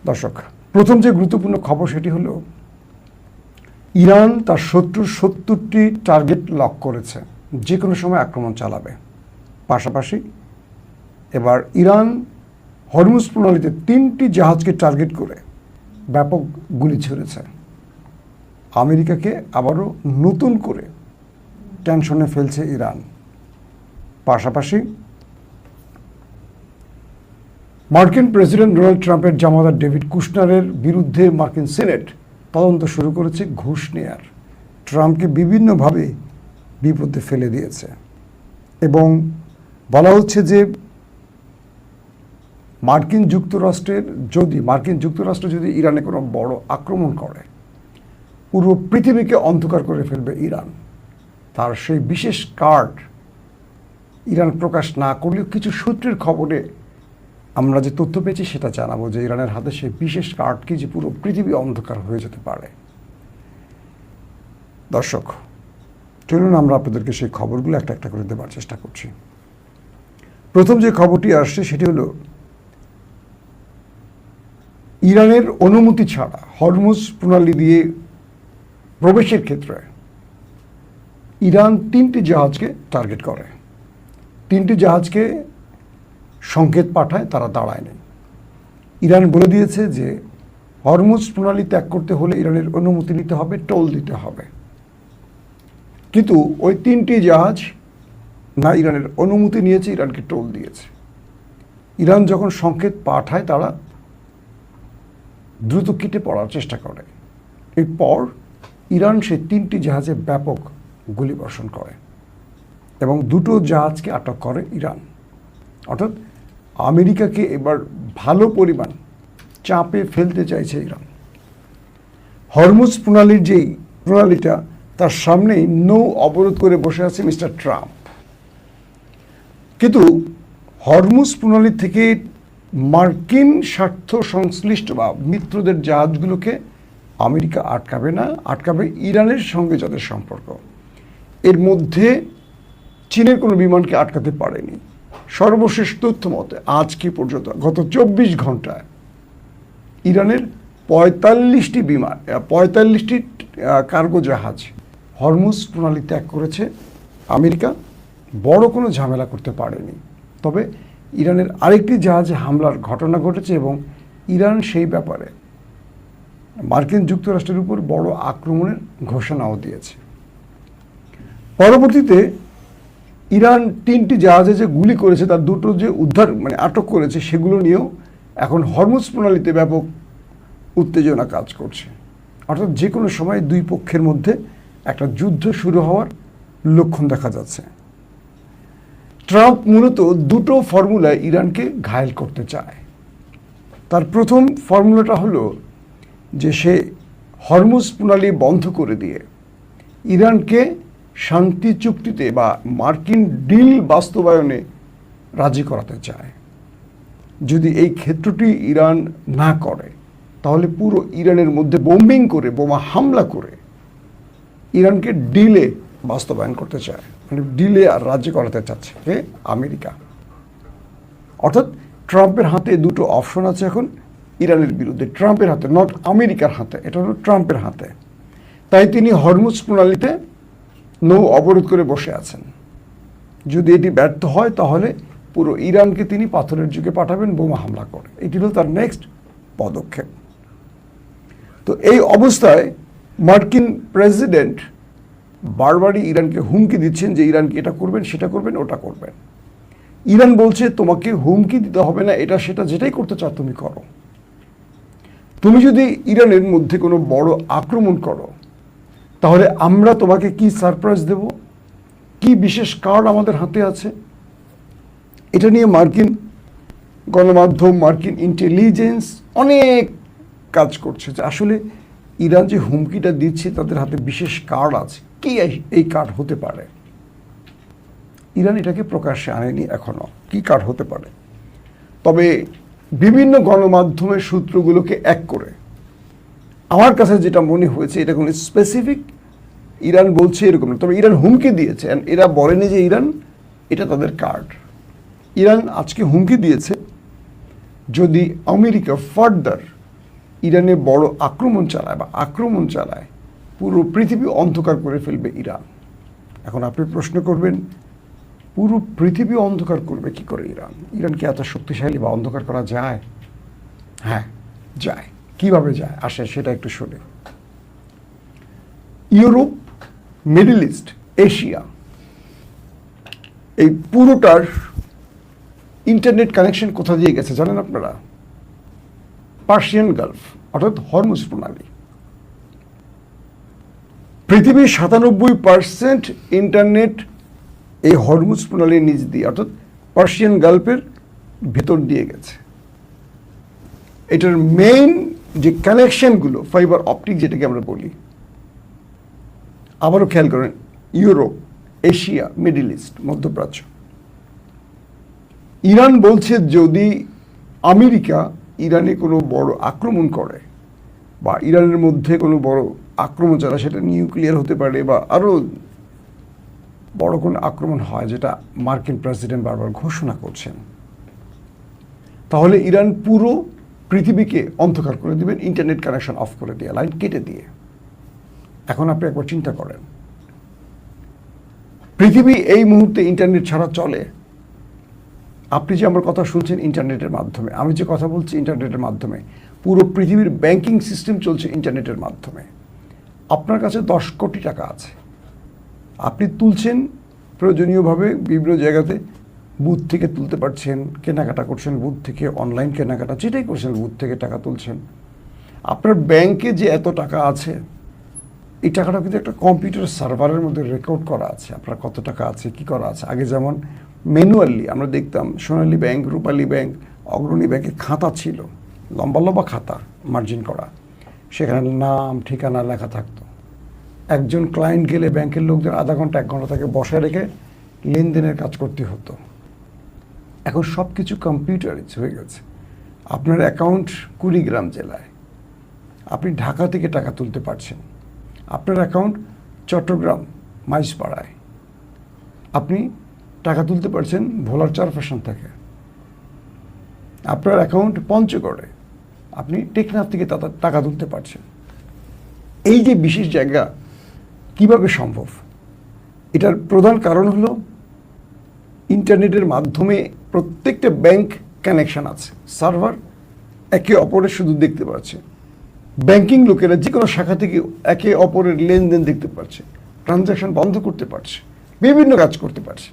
দর্শক, প্রথম যে গুরুত্বপূর্ণ খবর সেটি হলো ইরান তার শত্রুর ৭০টি টার্গেট লক করেছে, যে কোনো সময় আক্রমণ চালাবে। পাশাপাশি এবার ইরান হরমুজ প্রণালীতে ৩টি জাহাজকে টার্গেট করে ব্যাপক গুলি ছুড়েছে। আমেরিকাকে আবারও নতুন করে টেনশনে ফেলছে ইরান। পাশাপাশি মার্কিন প্রেসিডেন্ট ডোনাল্ড ট্রাম্পের জামাতা ডেভিড কুশনারের বিরুদ্ধে মার্কিন সিনেট তদন্ত শুরু করেছে ঘুষ নেয়ার। ট্রাম্পকে বিভিন্নভাবে বিপদে ফেলে দিয়েছে এবং বলা হচ্ছে যে মার্কিন যুক্তরাষ্ট্র যদি ইরানে কোনো বড় আক্রমণ করে, পুরো পৃথিবীকে অন্ধকার করে ফেলবে ইরান। তার সেই বিশেষ কার্ড ইরান প্রকাশ না করলেও কিছু সূত্রের খবরে আমরা যে তথ্য পেয়েছি সেটা জানাবো যে ইরানের হাতে সেই বিশেষ কার্ড কি, যে পুরো পৃথিবী অন্ধকার হয়ে যেতে পারে। দর্শক, চলুন আমরা আপনাদেরকে সেই খবরগুলো একটা একটা করে দেওয়ার চেষ্টা করছি। প্রথম যে খবরটি আসছে সেটি হলো ইরানের অনুমতি ছাড়া হরমুজ প্রণালী দিয়ে প্রবেশের ক্ষেত্রে ইরান ৩টি জাহাজকে টার্গেট করে। ৩টি জাহাজকে সংকেত পাঠায়, তারা দাঁড়ায়নি। ইরান বলে দিয়েছে যে হরমুজ প্রণালী ত্যাগ করতে হলে ইরানের অনুমতি নিতে হবে, টোল দিতে হবে। কিন্তু ওই 3টি জাহাজ না ইরানের অনুমতি নিয়েছে, ইরানকে টোল দিয়েছে। ইরান যখন সংকেত পাঠায় তারা দ্রুত কেটে পড়ার চেষ্টা করে। এরপর ইরান সেই 3টি জাহাজে ব্যাপক গুলিবর্ষণ করে এবং 2টো জাহাজকে আটক করে ইরান। অর্থাৎ আমেরিকাকে এবার ভালো পরিমাণ চাপে ফেলতে চাইছে ইরান। হরমুজ প্রণালীর যেই প্রণালীটা, তার সামনেই নৌ অবরোধ করে বসে আছে মিস্টার ট্রাম্প। কিন্তু হরমুজ প্রণালী থেকে মার্কিন স্বার্থ সংশ্লিষ্ট বা মিত্রদের জাহাজগুলোকে আমেরিকা আটকাবে না, আটকাবে ইরানের সঙ্গে যাদের সম্পর্ক। এর মধ্যে চীনের কোনো বিমানকে আটকাতে পারেনি। সর্বশেষ তথ্য মতে আজকে পর্যন্ত গত 24 ঘন্টায় ইরানের 45টি কার্গো জাহাজ হরমুজ প্রণালী ত্যাগ করেছে। আমেরিকা বড় কোনো ঝামেলা করতে পারেনি। তবে ইরানের আরেকটি জাহাজে হামলার ঘটনা ঘটেছে এবং ইরান সেই ব্যাপারে মার্কিন যুক্তরাষ্ট্রের উপর বড় আক্রমণের ঘোষণাও দিয়েছে। পরবর্তীতে ইরান 3টি জাহাজে যে গুলি করেছে তার 2টো যে আটক করেছে, সেগুলো নিয়েও এখন হরমুজ প্রণালীতে ব্যাপক উত্তেজনা কাজ করছে। অর্থাৎ যে কোনো সময় দুই পক্ষের মধ্যে একটা যুদ্ধ শুরু হওয়ার লক্ষণ দেখা যাচ্ছে। ট্রাম্প মূলত 2টো ফর্মুলায় ইরানকে ঘায়েল করতে চায়। তার প্রথম ফর্মুলাটা হলো যে সে হরমুজ প্রণালী বন্ধ করে দিয়ে ইরানকে শান্তি চুক্তিতে বা মার্কিন ডিল বাস্তবায়নে রাজি করাতে চায়। যদি এই ক্ষেত্রটি ইরান না করে তাহলে পুরো ইরানের মধ্যে বোম্বিং করে, বোমা হামলা করে ইরানকে ডিলে বাস্তবায়ন করতে চায়, মানে ডিলে আর রাজি করাতে চাচ্ছে আমেরিকা। অর্থাৎ ট্রাম্পের হাতে 2টো অপশন আছে এখন ইরানের বিরুদ্ধে। ট্রাম্পের হাতে, নট আমেরিকার হাতে, এটা হলো ট্রাম্পের হাতে। তাই তিনি হরমুজ প্রণালীতে নৌ অবরোধ করে বসে আছেন। যদি এটি ব্যর্থ হয় তাহলে পুরো ইরানকে তিনি পাথরের যুগে পাঠাবেন বোমা হামলা করে। এটি হলো তার নেক্সট পদক্ষেপ। তো এই অবস্থায় মার্কিন প্রেসিডেন্ট বারবারই ইরানকে হুমকি দিচ্ছেন যে ইরানকে এটা করবেন, সেটা করবেন, ওটা করবেন। ইরান বলছে তোমাকে হুমকি দিতে হবে না, এটা সেটা যেটাই করতে চাও তুমি করো। তুমি যদি ইরানের মধ্যে কোনো বড় আক্রমণ করো তাহলে আমরা তোমাকে কি সারপ্রাইজ দেব, কি বিশেষ কার্ড আমাদের হাতে আছে। এটা নিয়ে মার্কিন গণমাধ্যম, মার্কিন ইন্টেলিজেন্স অনেক কাজ করছে যে আসলে ইরান যে হুমকিটা দিচ্ছে তাদের হাতে বিশেষ কার্ড আছে। কি এই কার্ড হতে পারে? ইরান এটাকে প্রকাশ্যে আনেনি এখনো, কি কার্ড হতে পারে। তবে বিভিন্ন গণমাধ্যমের সূত্রগুলোকে এক করে আমার কাছে যেটা মনে হয়েছে, এটা কোনো স্পেসিফিক ইরান বলছে এরকম না। তবে ইরান হুমকি দিয়েছে, এরা বলেনি যে ইরান এটা তাদের কার্ড। ইরান আজকে হুমকি দিয়েছে যদি আমেরিকা ফার্দার ইরানে বড় আক্রমণ চালায় বা আক্রমণ চালায়, পুরো পৃথিবী অন্ধকার করে ফেলবে ইরান। এখন আপনি প্রশ্ন করবেন, পুরো পৃথিবী অন্ধকার করবে কি করে ইরান? ইরান কি এত শক্তিশালী বা অন্ধকার করা যায়? হ্যাঁ, যায়। কিভাবে যায় আসে সেটা একটু শুনে। ইউরোপ, মিডল ইস্ট, এশিয়া, এই পুরোটার ইন্টারনেট কানেকশন কোথা দিয়ে গেছে জানেন আপনারা? পার্সিয়ান গালফ, অর্থাৎ হরমুজ প্রণালী। পৃথিবীর 97% ইন্টারনেট এই হরমুজ প্রণালীর নিচ দিয়ে, অর্থাৎ পার্সিয়ান গালফের ভেতর দিয়ে গেছে। এটার মেইন যে কানেকশনগুলো, ফাইবার অপটিক যেটাকে আমরা বলি, আবারও খেয়াল করেন, ইউরোপ, এশিয়া, মিডল ইস্ট, মধ্যপ্রাচ্য। ইরান বলছে যদি আমেরিকা ইরানে কোনো বড় আক্রমণ করে বা ইরানের মধ্যে কোনো বড় আক্রমণ চালায়, সেটা নিউক্লিয়ার হতে পারে বা আরও বড় কোনো আক্রমণ হয়, যেটা মার্কিন প্রেসিডেন্ট বারবার ঘোষণা করছেন, তাহলে ইরান পুরো পৃথিবীকে অন্ধকার করে দিবেন, ইন্টারনেট কানেকশন অফ করে দিয়ে, লাইন কেটে দিয়ে। এখন আপনি একবার চিন্তা করেন, পৃথিবী এই মুহূর্তে ইন্টারনেট ছাড়া চলে। আপনি যে আমার কথা শুনছেন ইন্টারনেটের মাধ্যমে, আমি যে কথা বলছি ইন্টারনেটের মাধ্যমে, পুরো পৃথিবীর ব্যাংকিং সিস্টেম চলছে ইন্টারনেটের মাধ্যমে। আপনার কাছে 10 কোটি টাকা আছে, আপনি তুলছেন প্রয়োজনীয়ভাবে বিভিন্ন জায়গাতে, বুথ থেকে তুলতে পারছেন, কেনাকাটা করছেন বুথ থেকে, অনলাইন কেনাকাটা যেটাই করছেন বুথ থেকে টাকা তুলছেন। আপনার ব্যাংকে যে এত টাকা আছে, এই টাকাটা কিন্তু একটা কম্পিউটার সার্ভারের মধ্যে রেকর্ড করা আছে, আপনার কত টাকা আছে, কি করা আছে। আগে যেমন ম্যানুয়ালি আমরা দেখতাম, সোনালী ব্যাংক, রূপালী ব্যাংক, অগ্রণী ব্যাংকে খাতা ছিল, লম্বা লম্বা খাতা মার্জিন করা, সেখানে নাম ঠিকানা লেখা থাকতো। একজন ক্লায়েন্ট গেলে ব্যাংকের লোকদের আধা ঘন্টা 1 ঘন্টা তাকে বসায় রেখে লেনদেনের কাজ করতে হতো। এখন সব কিছু কম্পিউটারাইজ হয়ে গেছে। আপনার অ্যাকাউন্ট কুড়িগ্রাম জেলায়, আপনি ঢাকা থেকে টাকা তুলতে পারছেন। আপনার অ্যাকাউন্ট চট্টগ্রাম মাইজপাড়ায়, আপনি টাকা তুলতে পারছেন ভোলার চারপাশন থেকে। আপনার অ্যাকাউন্ট পঞ্চগড়ে, আপনি টেকনাফ থেকে টাকা তুলতে পারছেন। এই যে বিশেষ জায়গা কিভাবে সম্ভব? এটার প্রধান কারণ হলো ইন্টারনেটের মাধ্যমে প্রত্যেকটা ব্যাংক কানেকশন আছে, সার্ভার একে অপরের শুধু দেখতে পাচ্ছে। ব্যাংকিং লোকেরা যে কোনো শাখা থেকে একে অপরের লেনদেন দেখতে পাচ্ছে, ট্রানজ্যাকশন বন্ধ করতে পারছে, বিভিন্ন কাজ করতে পারছে।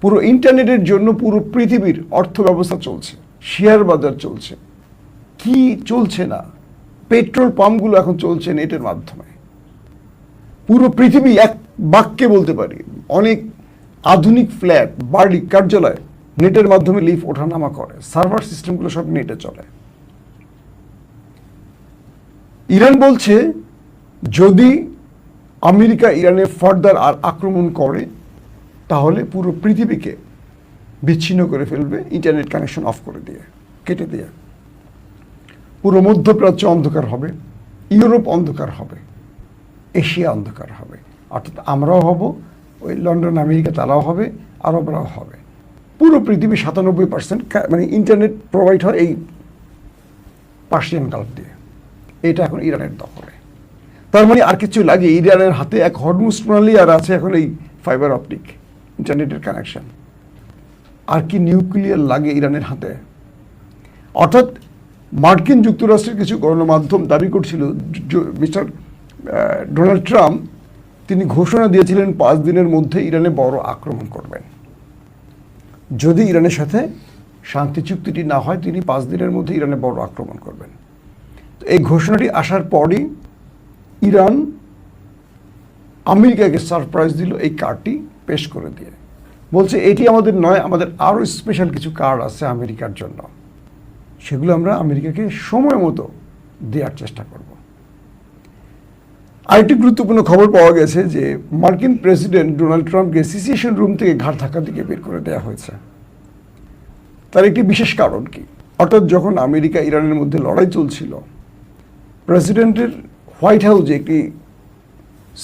পুরো ইন্টারনেটের জন্য পুরো পৃথিবীর অর্থ ব্যবস্থা চলছে, শেয়ার বাজার চলছে। কি চলছে না? পেট্রোল পাম্পগুলো এখন চলছে নেটের মাধ্যমে। পুরো পৃথিবী এক বাক্যে বলতে পারি, অনেক আধুনিক ফ্ল্যাট, বাড়ি, কার্যালয় নেটের মাধ্যমে লিফট ওঠানামা করে, সার্ভার সিস্টেমগুলো সব নেটে চলে। ইরান বলছে যদি আমেরিকা ইরানে ফার্দার আর আক্রমণ করে, তাহলে পুরো পৃথিবীকে বিচ্ছিন্ন করে ফেলবে, ইন্টারনেট কানেকশন অফ করে দিয়ে, কেটে দিয়ে। পুরো মধ্যপ্রাচ্য অন্ধকার হবে, ইউরোপ অন্ধকার হবে, এশিয়া অন্ধকার হবে, অর্থাৎ আমরাও হব, ওই লন্ডন আমেরিকা তারাও হবে, আরবরাও হবে। পুরো পৃথিবী 97% মানে ইন্টারনেট প্রোভাইড হয় এই পার্সিয়ান গালফ দিয়ে। এটা এখন ইরানের দখলে। তার মানে আর কিছু লাগে, ইরানের হাতে এক হরমুজ প্রণালী আর আছে এখন এই ফাইবার অপটিক ইন্টারনেটের কানেকশন। আর কি নিউক্লিয়ার লাগে ইরানের হাতে? অর্থাৎ মার্কিন যুক্তরাষ্ট্রের কিছু গণমাধ্যম দাবি করছিল মিস্টার ডোনাল্ড ট্রাম্প, তিনি ঘোষণা দিয়েছিলেন 5 দিনের মধ্যে ইরানে বড় আক্রমণ করবেন। যদি ইরানের সাথে শান্তি চুক্তিটি না হয়, তিনি 5 দিনের মধ্যে ইরানে বড় আক্রমণ করবেন। তো এই ঘোষণাটি আসার পরই ইরান আমেরিকাকে সারপ্রাইজ দিল এই কার্ডটি পেশ করে দিয়ে। বলছে এটি আমাদের নয়, আমাদের আরও স্পেশাল কিছু কার্ড আছে আমেরিকার জন্য, সেগুলো আমরা আমেরিকাকে সময় মতো দেওয়ার চেষ্টা করব। আরেকটি গুরুত্বপূর্ণ খবর পাওয়া গেছে যে মার্কিন প্রেসিডেন্ট ডোনাল্ড ট্রাম্পকে সিচুয়েশন রুম থেকে ঘাড় ধাক্কা দিয়ে বের করে দেওয়া হয়েছে। তার একটি বিশেষ কারণ কি? অর্থাৎ যখন আমেরিকা ইরানের মধ্যে লড়াই চলছিল, প্রেসিডেন্টের হোয়াইট হাউসে একটি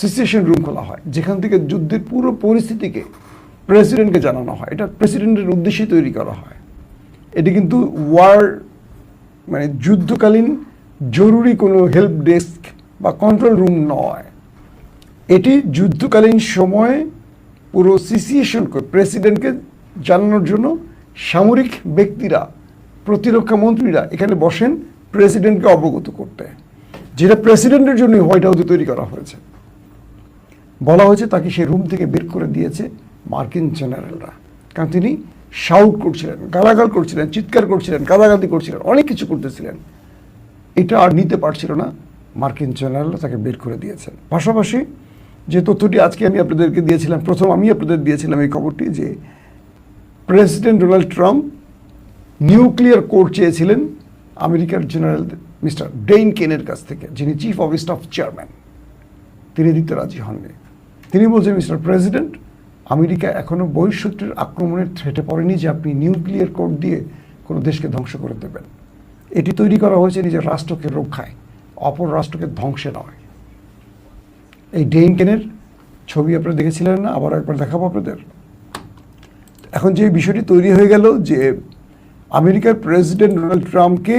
সিচুয়েশন রুম খোলা হয়, যেখান থেকে যুদ্ধের পুরো পরিস্থিতিকে প্রেসিডেন্টকে জানানো হয়। এটা প্রেসিডেন্টের উদ্দেশ্যে তৈরি করা হয়। এটি কিন্তু ওয়ার মানে যুদ্ধকালীন জরুরি কোনো হেল্প ডেস্ক বা কন্ট্রোল রুম নয়। এটি যুদ্ধকালীন সময়ে পুরো সিচুয়েশন প্রেসিডেন্টকে জানানোর জন্য সামরিক ব্যক্তিরা, প্রতিরক্ষা মন্ত্রীরা এখানে বসেন প্রেসিডেন্টকে অবগত করতে, যেটা প্রেসিডেন্টের জন্য হোয়াইট হাউসে তৈরি করা হয়েছে। বলা হয়েছে তাকে সেই রুম থেকে বের করে দিয়েছে মার্কিন জেনারেলরা, কারণ তিনি শাউট করছিলেন, গালাগাল করছিলেন, চিৎকার করছিলেন, গালাগালি করছিলেন, অনেক কিছু করতেছিলেন। এটা আর নিতে পারছিল না, মার্কিন জেনারেলরা তাকে বের করে দিয়েছেন। পাশাপাশি যে তথ্যটি আজকে আমি আপনাদেরকে দিয়েছিলাম, প্রথম আমি আপনাদের দিয়েছিলাম এই খবরটি, যে president Donald Trump nuclear code চেয়েছিলেন আমেরিকার জেনারেল মিস্টার ডেইন কেনের কাছ থেকে, যিনি চিফ অফ স্টাফ চেয়ারম্যান। তিনি দিতে রাজি হননি। তিনি বলছেন, মিস্টার প্রেসিডেন্ট, আমেরিকা এখনও বহিঃশত্রুর আক্রমণের থ্রেটে পড়েনি যে আপনি নিউক্লিয়ার কোড দিয়ে কোনো দেশকে ধ্বংস করে দেবেন। এটি তৈরি করা হয়েছে নিজের রাষ্ট্রকে রক্ষায়, অপর রাষ্ট্রকে ধ্বংসে নয়। এই ডেইন কেনের ছবি আপনারা দেখেছিলেন না? আবার একবার দেখাবো আপনাদের। এখন যে বিষয়টি তৈরি হয়ে গেল যে আমেরিকার প্রেসিডেন্ট ডোনাল্ড ট্রাম্পকে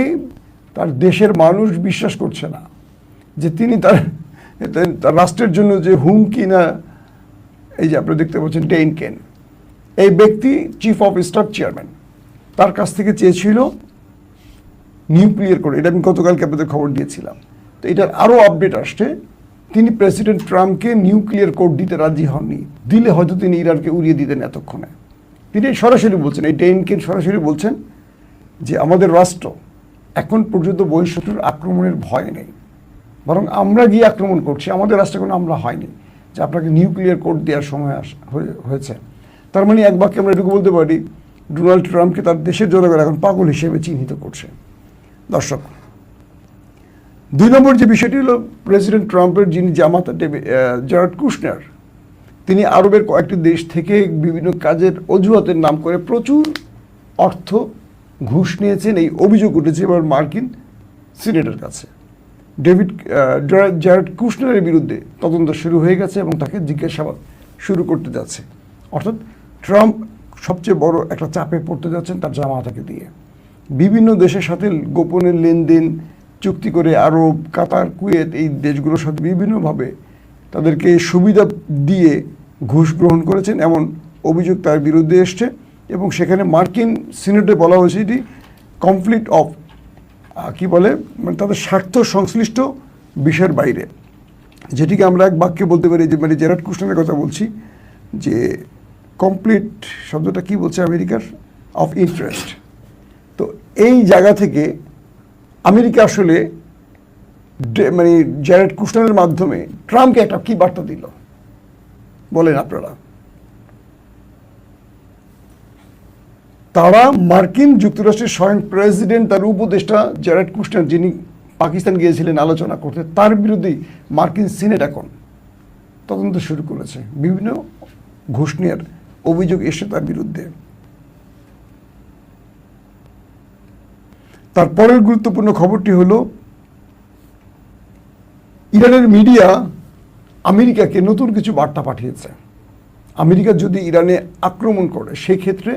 তার দেশের মানুষ বিশ্বাস করছে না, যে তিনি তার রাষ্ট্রের জন্য যে হুমকি না, এই যে আপনারা দেখতে পাচ্ছেন ডেইন কেন, এই ব্যক্তি চিফ অফ স্টাফ চেয়ারম্যান, তার কাছ থেকে চেয়েছিল নিউক্লিয়ার কোড। এটা আমি গতকালকে আপনাদের খবর দিয়েছিলাম। তো এটার আরও আপডেট আসছে, তিনি প্রেসিডেন্ট ট্রাম্পকে নিউক্লিয়ার কোড দিতে রাজি হননি। দিলে হয়তো তিনি ইরানকে উড়িয়ে দিতেন এতক্ষণে। তিনি সরাসরি বলছেন, এই ডেইন কেন সরাসরি বলছেন যে আমাদের রাষ্ট্র এখন পর্যন্ত বহিঃশত্রুর আক্রমণের ভয় নেই, বরং আমরা গিয়ে আক্রমণ করছি, আমাদের রাষ্ট্রে কোনো আমরা হয়নি যে আপনাকে নিউক্লিয়ার কোড দেওয়ার সময় হয়েছে। তার মানে এক বাক্যে আমরা এটুকু বলতে পারি, ডোনাল্ড ট্রাম্পকে তার দেশের জনগণ এখন পাগল হিসেবে চিহ্নিত করছে। দর্শক, 2 নম্বর যে বিষয়টি হলো, প্রেসিডেন্ট ট্রাম্পের যিনি জামাতা জারেড কুশনার, তিনি আরবের কয়েকটি দেশ থেকে বিভিন্ন কাজের অজুহাতের নাম করে প্রচুর অর্থ ঘুষ নিয়েছেন। এই অভিযোগ উঠেছে এবার মার্কিন সিনেটের কাছে। জারেড কুশনারের বিরুদ্ধে তদন্ত শুরু হয়ে গেছে এবং তাকে জিজ্ঞাসাবাদ শুরু করতে যাচ্ছে। অর্থাৎ ট্রাম্প সবচেয়ে বড় একটা চাপে পড়তে যাচ্ছেন তার জামাতাকে দিয়ে। বিভিন্ন দেশের সাথে গোপনে লেনদেন চুক্তি করে আরব, কাতার, কুয়েত এই দেশগুলোর সাথে বিভিন্নভাবে তাদেরকে সুবিধা দিয়ে ঘুষ গ্রহণ করেছেন, এমন অভিযোগ তার বিরুদ্ধে এসছে। এবং সেখানে মার্কিন সিনেটে বলা হয়েছে এটি কনফ্লিক্ট অফ কি বলে, মানে তাদের স্বার্থ সংশ্লিষ্ট বিষয়ের বাইরে, যেটিকে আমরা এক বাক্যে বলতে পারি যে, মানে জারেড কুশনারের কথা বলছি, যে কমপ্লিট শব্দটা কি বলছে আমেরিকার, অফ ইন্টারেস্ট। তো এই জায়গা থেকে আমেরিকা আসলে মানে জারেড কুশনারের মাধ্যমে ট্রাম্পকে একটা কি বার্তা দিল বলেন আপনারা? তারা মার্কিন যুক্তরাষ্ট্রের স্বয়ং প্রেসিডেন্ট, তার উপদেষ্টা জারেড কুশনার, যিনি পাকিস্তান গিয়েছিলেন আলোচনা করতে, তার বিরুদ্ধেই মার্কিন সিনেট এখন তদন্ত শুরু করেছে। বিভিন্ন ঘুষ নেওয়ার অভিযোগ এসে তার বিরুদ্ধে। তারপরের গুরুত্বপূর্ণ খবরটি হলো, ইরানের মিডিয়া আমেরিকাকে নতুন কিছু বার্তা পাঠিয়েছে। আমেরিকা যদি ইরানে আক্রমণ করে, সেই ক্ষেত্রে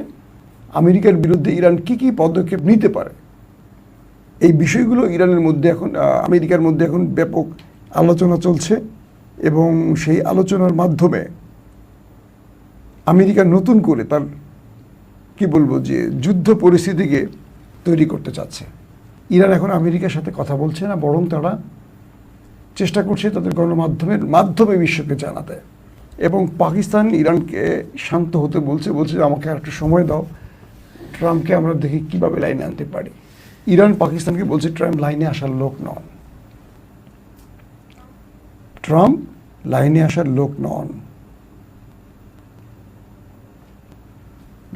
আমেরিকার বিরুদ্ধে ইরান কি কি পদক্ষেপ নিতে পারে, এই বিষয়গুলো ইরানের মধ্যে এখন, আমেরিকার মধ্যে এখন ব্যাপক আলোচনা চলছে। এবং সেই আলোচনার মাধ্যমে আমেরিকা নতুন করে তার কি বলবো যে যুদ্ধ পরিস্থিতিকে তৈরি করতে চাচ্ছে। ইরান এখন আমেরিকার সাথে কথা বলছে না, বরং তারা চেষ্টা করছে তাদের গণমাধ্যমের মাধ্যমে বিশ্বকে জানাতে। এবং পাকিস্তান ইরানকে শান্ত হতে বলছে, আমাকে আর একটু সময় দাও, ট্রাম্পকে আমরা দেখি কিভাবে লাইনে আনতে পারি। ইরান পাকিস্তানকে বলছে ট্রাম্প লাইনে আসার লোক নন, ট্রাম্প লাইনে আসার লোক নন।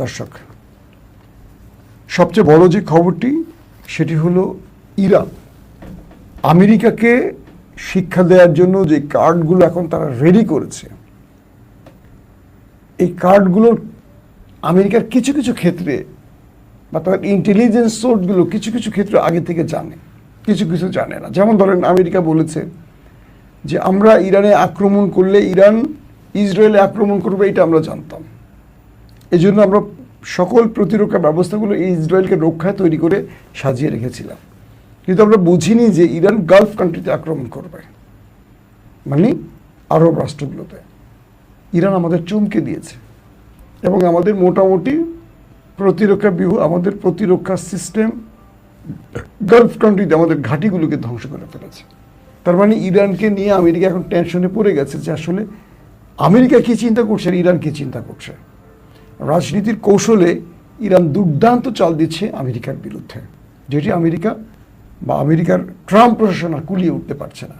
দর্শক, সবচেয়ে বড় যে খবরটি সেটি হলো, ইরান আমেরিকাকে শিক্ষা দেওয়ার জন্য যে কার্ডগুলো এখন তারা রেডি করেছে, এই কার্ডগুলোর আমেরিকার কিছু কিছু ক্ষেত্রে বা তার ইন্টেলিজেন্স সোর্সগুলো কিছু কিছু ক্ষেত্রে আগে থেকে জানে, কিছু কিছু জানে না। যেমন ধরেন, আমেরিকা বলেছে যে আমরা ইরানে আক্রমণ করলে ইরান ইসরায়েলে আক্রমণ করবে, এটা আমরা জানতাম। এই জন্য আমরা সকল প্রতিরক্ষা ব্যবস্থাগুলো ইসরায়েলকে রক্ষায় তৈরি করে সাজিয়ে রেখেছিলাম। কিন্তু আমরা বুঝিনি যে ইরান গালফ কান্ট্রিতে আক্রমণ করবে, মানে আরব রাষ্ট্রগুলোতে। ইরান আমাদের চমকে দিয়েছে এবং আমাদের মোটামুটি প্রতিরক্ষা ব্যূহ, আমাদের প্রতিরক্ষা সিস্টেম গালফ কান্ট্রিতে আমাদের ঘাঁটিগুলোকে ধ্বংস করে ফেলেছে। তার মানে ইরানকে নিয়ে আমেরিকা এখন টেনশনে পড়ে গেছে যে আসলে আমেরিকা কি চিন্তা করছে আর ইরান কি চিন্তা করছে। রাজনীতির কৌশলে ইরান দুর্দান্ত চাল দিচ্ছে আমেরিকার বিরুদ্ধে, যেটি আমেরিকা বা আমেরিকার ট্রাম্প প্রশাসন আর কুলিয়ে উঠতে পারছে না।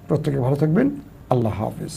প্রত্যেকে ভালো থাকবেন। আল্লাহ হাফেজ।